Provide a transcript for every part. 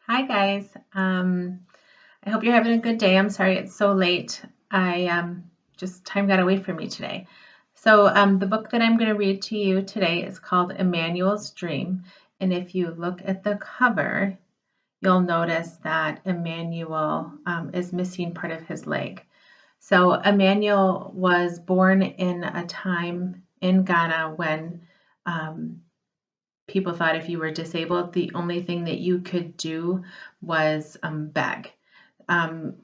Hi guys. I hope you're having a good day. I'm sorry it's so late. I just time got away from me today. So the book that I'm going to read to you today is called Emmanuel's Dream. And if you look at the cover, you'll notice that Emmanuel is missing part of his leg. So Emmanuel was born in a time in Ghana when um, people thought if you were disabled, the only thing that you could do was beg.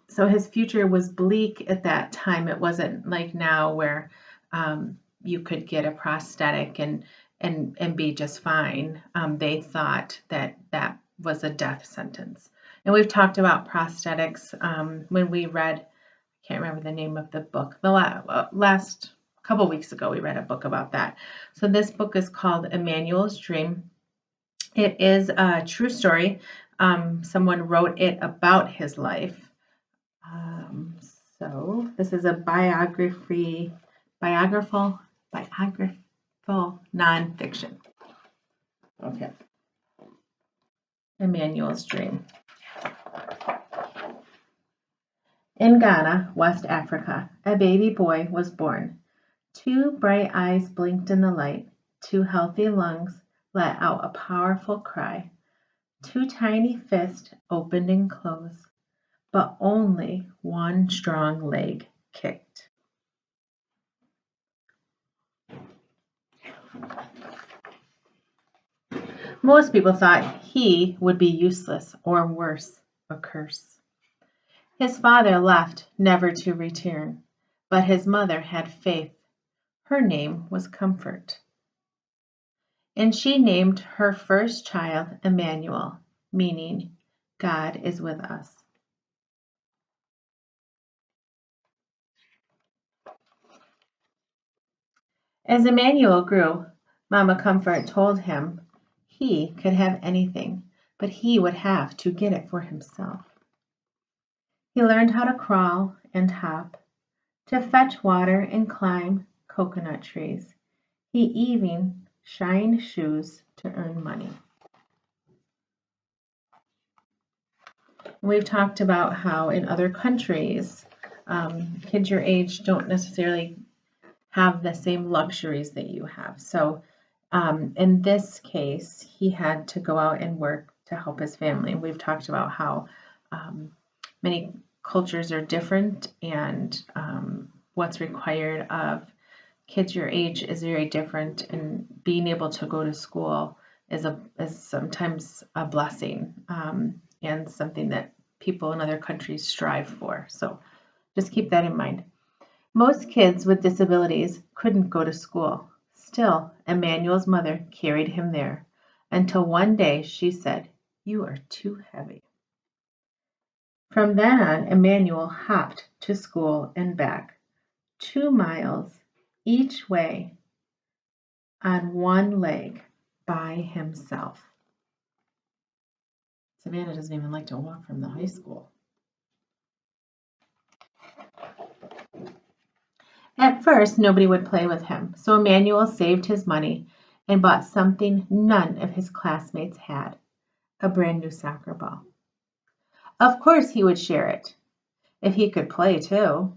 So his future was bleak at that time. It wasn't like now where you could get a prosthetic and be just fine. They thought that that was a death sentence. And we've talked about prosthetics when we read, I can't remember the name of the book, the last couple weeks ago, we read a book about that. So this book is called Emmanuel's Dream. It is a true story. Someone wrote it about his life. Um, so this is a biographical nonfiction. Okay. Emmanuel's Dream. In Ghana, West Africa, a baby boy was born. Two bright eyes blinked in the light. Two healthy lungs let out a powerful cry. Two tiny fists opened and closed, but only one strong leg kicked. Most people thought he would be useless or worse, a curse. His father left, never to return, but his mother had faith. Her name was Comfort. And she named her first child Emmanuel, meaning God is with us. As Emmanuel grew, Mama Comfort told him he could have anything, but he would have to get it for himself. He learned how to crawl and hop, to fetch water and climb coconut trees. He even shined shoes to earn money. We've talked about how in other countries, kids your age don't necessarily have the same luxuries that you have. So in this case, he had to go out and work to help his family. We've talked about how many cultures are different and what's required of kids your age is very different, and being able to go to school is sometimes a blessing and something that people in other countries strive for. So just keep that in mind. Most kids with disabilities couldn't go to school. Still, Emmanuel's mother carried him there until one day she said, "You are too heavy." From then on, Emmanuel hopped to school and back, 2 miles each way on one leg by himself. Savannah doesn't even like to walk from the high school. At first, nobody would play with him, so Emmanuel saved his money and bought something none of his classmates had, a brand new soccer ball. Of course he would share it, if he could play too.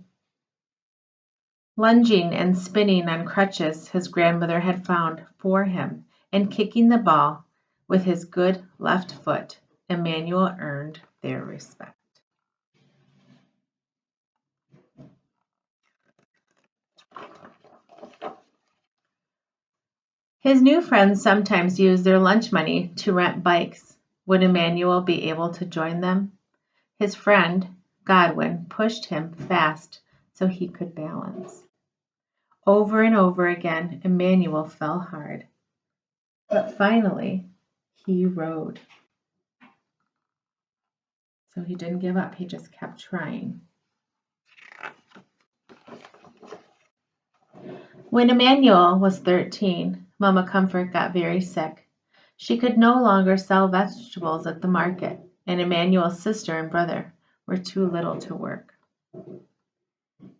Lunging and spinning on crutches his grandmother had found for him, and kicking the ball with his good left foot, Emmanuel earned their respect. His new friends sometimes used their lunch money to rent bikes. Would Emmanuel be able to join them? His friend, Godwin, pushed him fast so he could balance. Over and over again, Emmanuel fell hard. But finally, he rode. So he didn't give up, he just kept trying. When Emmanuel was 13, Mama Comfort got very sick. She could no longer sell vegetables at the market, and Emmanuel's sister and brother were too little to work.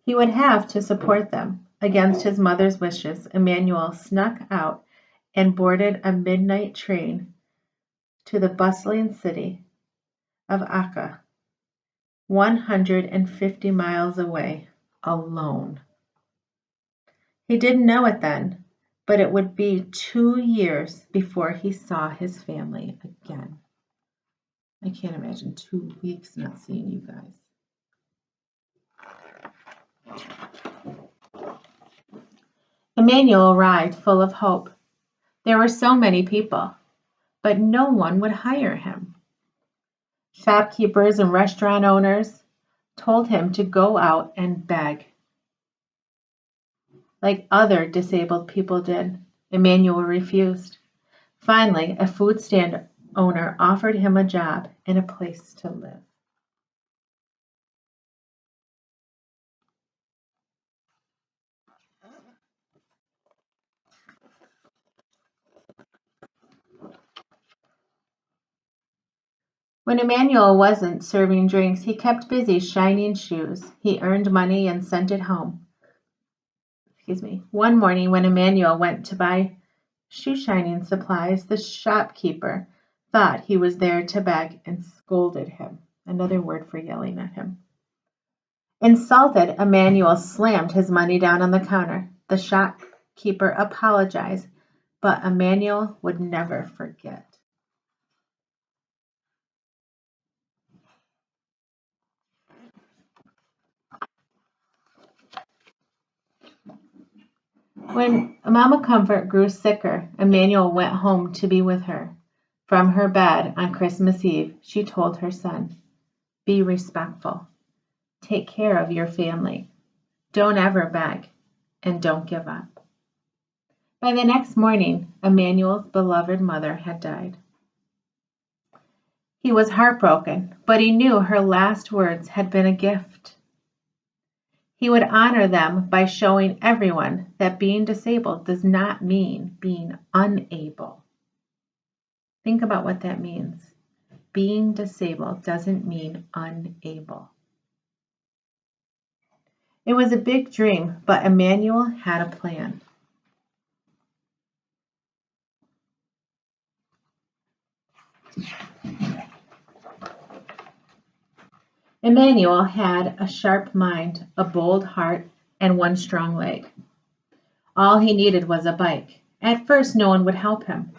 He would have to support them. Against his mother's wishes, Emmanuel snuck out and boarded a midnight train to the bustling city. of Akka, 150 miles away, alone. He didn't know it then, but it would be 2 years before he saw his family again. I can't imagine 2 weeks not seeing you guys. Emmanuel arrived full of hope. There were so many people, but no one would hire him. Shopkeepers and restaurant owners told him to go out and beg, like other disabled people did. Emmanuel refused. Finally, a food stand owner offered him a job and a place to live. When Emmanuel wasn't serving drinks, he kept busy shining shoes. He earned money and sent it home. One morning when Emmanuel went to buy shoe shining supplies, the shopkeeper thought he was there to beg and scolded him. Another word for yelling at him. Insulted, Emmanuel slammed his money down on the counter. The shopkeeper apologized, but Emmanuel would never forget. When Mama Comfort grew sicker, Emmanuel went home to be with her. From her bed on Christmas Eve, she told her son, "Be respectful. Take care of your family. Don't ever beg, and don't give up." By the next morning, Emmanuel's beloved mother had died. He was heartbroken, but he knew her last words had been a gift. He would honor them by showing everyone that being disabled does not mean being unable. Think about what that means. Being disabled doesn't mean unable. It was a big dream, but Emmanuel had a plan. Emmanuel had a sharp mind, a bold heart, and one strong leg. All he needed was a bike. At first, no one would help him.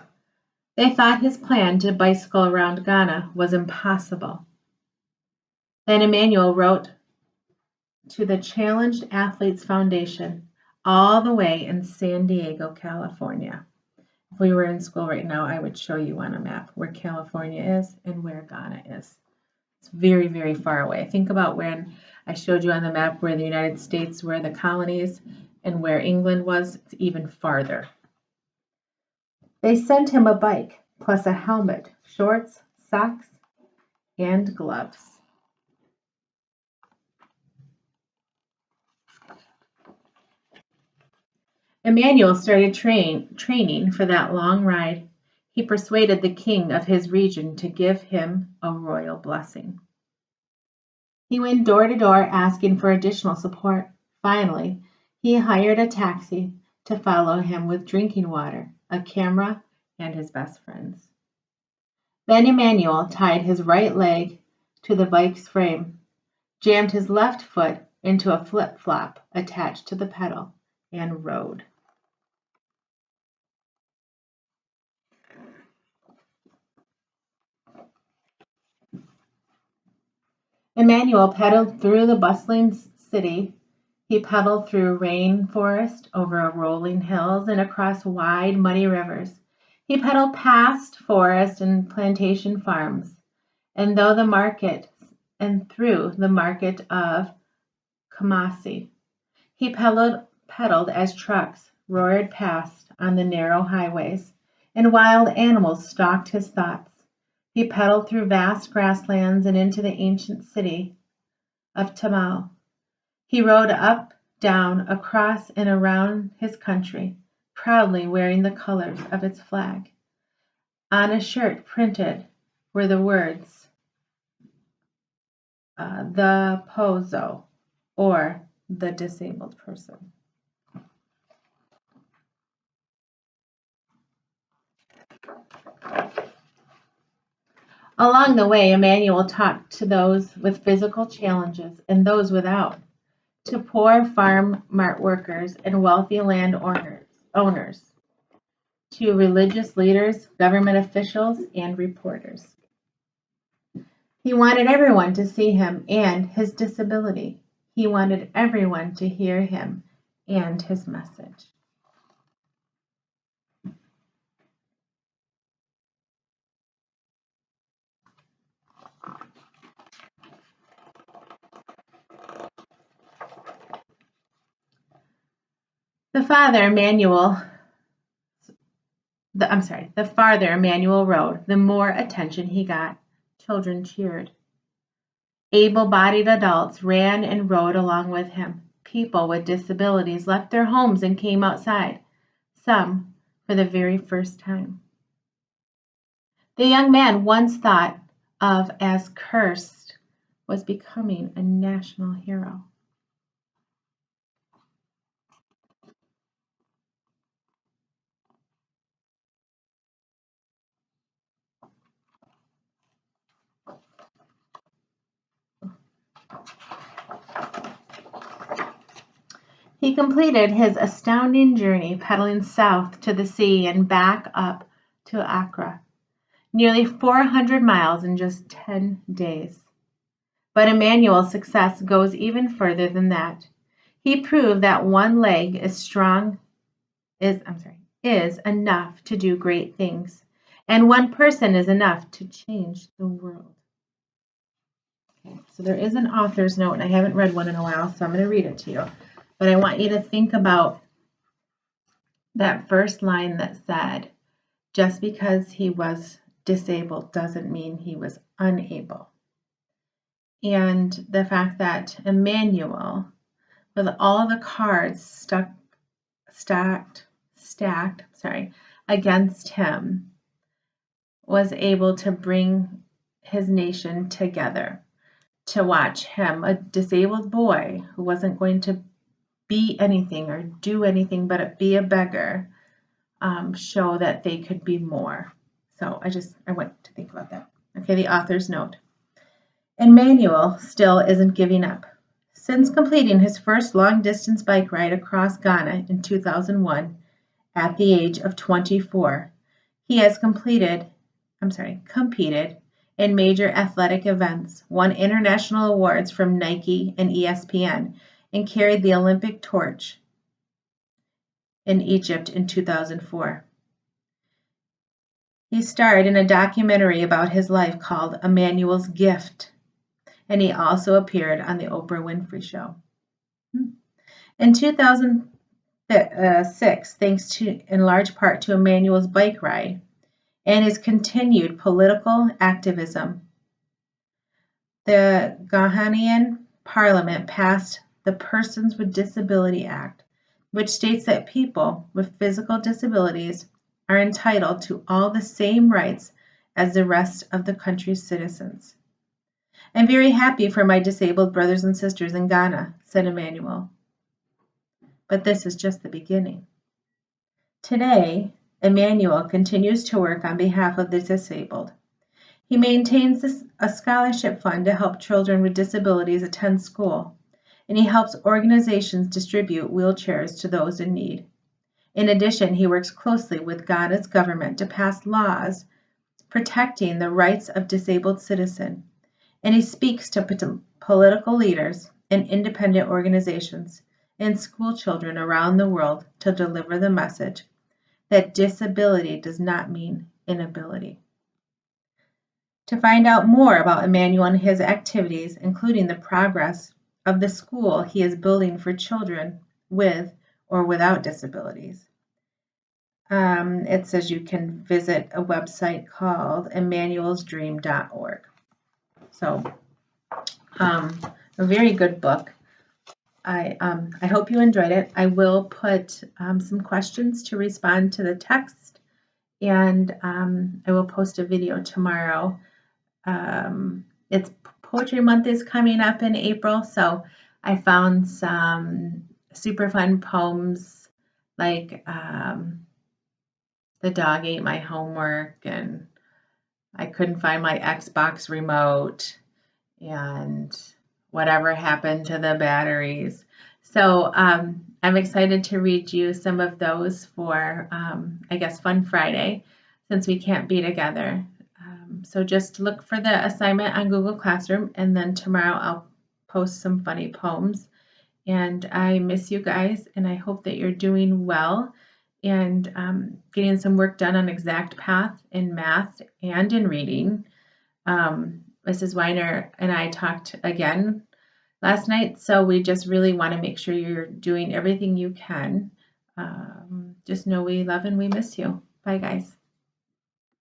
They thought his plan to bicycle around Ghana was impossible. Then Emmanuel wrote to the Challenged Athletes Foundation, all the way in San Diego, California. If we were in school right now, I would show you on a map where California is and where Ghana is. It's very, very far away. Think about when I showed you on the map where the United States were the colonies and where England was. It's even farther. They sent him a bike, plus a helmet, shorts, socks, and gloves. Emmanuel started training for that long ride. He persuaded the king of his region to give him a royal blessing. He went door to door asking for additional support. Finally, he hired a taxi to follow him with drinking water, a camera, and his best friends. Then Emmanuel tied his right leg to the bike's frame, jammed his left foot into a flip-flop attached to the pedal, and rode. Emmanuel pedaled through the bustling city. He pedaled through rainforest, over rolling hills, and across wide, muddy rivers. He pedaled past forest and plantation farms, and through the market of Kumasi. He pedaled as trucks roared past on the narrow highways, and wild animals stalked his thoughts. He pedaled through vast grasslands and into the ancient city of Tamal. He rode up, down, across, and around his country, proudly wearing the colors of its flag. On a shirt printed were the words, the Pozo, or the disabled person. Along the way, Emmanuel talked to those with physical challenges and those without, to poor farm mart workers and wealthy owners, to religious leaders, government officials, and reporters. He wanted everyone to see him and his disability. He wanted everyone to hear him and his message. The farther Emmanuel rode, the more attention he got. Children cheered. Able-bodied adults ran and rode along with him. People with disabilities left their homes and came outside, some for the very first time. The young man once thought of as cursed was becoming a national hero. He completed his astounding journey pedaling south to the sea and back up to Accra, nearly 400 miles in just 10 days. But Emmanuel's success goes even further than that. He proved that one leg is enough to do great things, and one person is enough to change the world. Okay, so there is an author's note, and I haven't read one in a while, so I'm going to read it to you. But I want you to think about that first line that said, just because he was disabled doesn't mean he was unable. And the fact that Emmanuel, with all the cards stacked against him, was able to bring his nation together to watch him, a disabled boy who wasn't going to be anything or do anything but be a beggar, show that they could be more. So I want to think about that. Okay, the author's note. Emmanuel still isn't giving up. Since completing his first long-distance bike ride across Ghana in 2001, at the age of 24, he has competed in major athletic events, won international awards from Nike and ESPN, and carried the Olympic torch in Egypt in 2004. He starred in a documentary about his life called Emmanuel's Gift, and he also appeared on the Oprah Winfrey Show. In 2006, thanks in large part to Emmanuel's bike ride and his continued political activism, the Ghanaian Parliament passed the Persons with Disability Act, which states that people with physical disabilities are entitled to all the same rights as the rest of the country's citizens. I'm very happy for my disabled brothers and sisters in Ghana, said Emmanuel. But this is just the beginning. Today, Emmanuel continues to work on behalf of the disabled. He maintains a scholarship fund to help children with disabilities attend school, and he helps organizations distribute wheelchairs to those in need. In addition, he works closely with Ghana's government to pass laws protecting the rights of disabled citizens, and he speaks to political leaders and independent organizations and school children around the world to deliver the message that disability does not mean inability. To find out more about Emmanuel and his activities, including the progress of the school he is building for children with or without disabilities, it says you can visit a website called emmanuelsdream.org. So, a very good book. I hope you enjoyed it. I will put some questions to respond to the text, and I will post a video tomorrow. It's Poetry Month is coming up in April, so I found some super fun poems like The Dog Ate My Homework and I couldn't find my Xbox remote, and whatever happened to the batteries. So I'm excited to read you some of those for, I guess, Fun Friday, since we can't be together. So just look for the assignment on Google Classroom, and then tomorrow I'll post some funny poems. And I miss you guys, and I hope that you're doing well and getting some work done on Exact Path in math and in reading. Mrs. Weiner and I talked again last night, so we just really want to make sure you're doing everything you can. Just know we love and we miss you. Bye, guys.